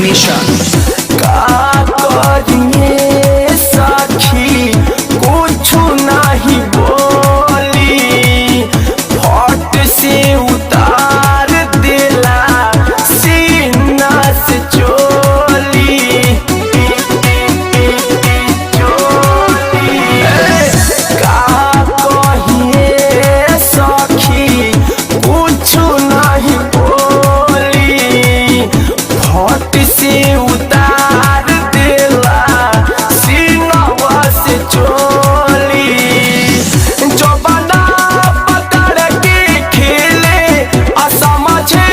Misha. का करिए सखी कुछ नहीं बोली, फट से उतार देला सीना से चोली। का कहिए सखी कुछ नहीं बोली, फट से उतार देला सीनवा से चोली। जबाना पकड़ के खेले असमझे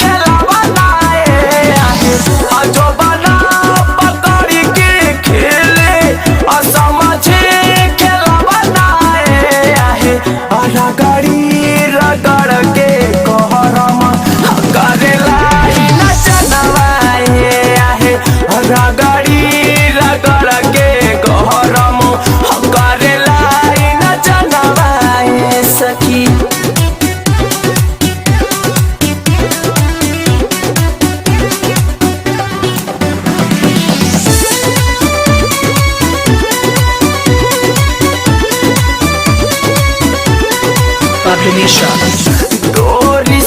खेलावा नाए आहे। जबाना पकड़ के खेले असमझे खेलावा नाए आहे। रगड़ के कहरम करेला नचनवाए आहे। रगड़ के कहरम करेला नचनवाए सखी। Pablo Misha. डोरी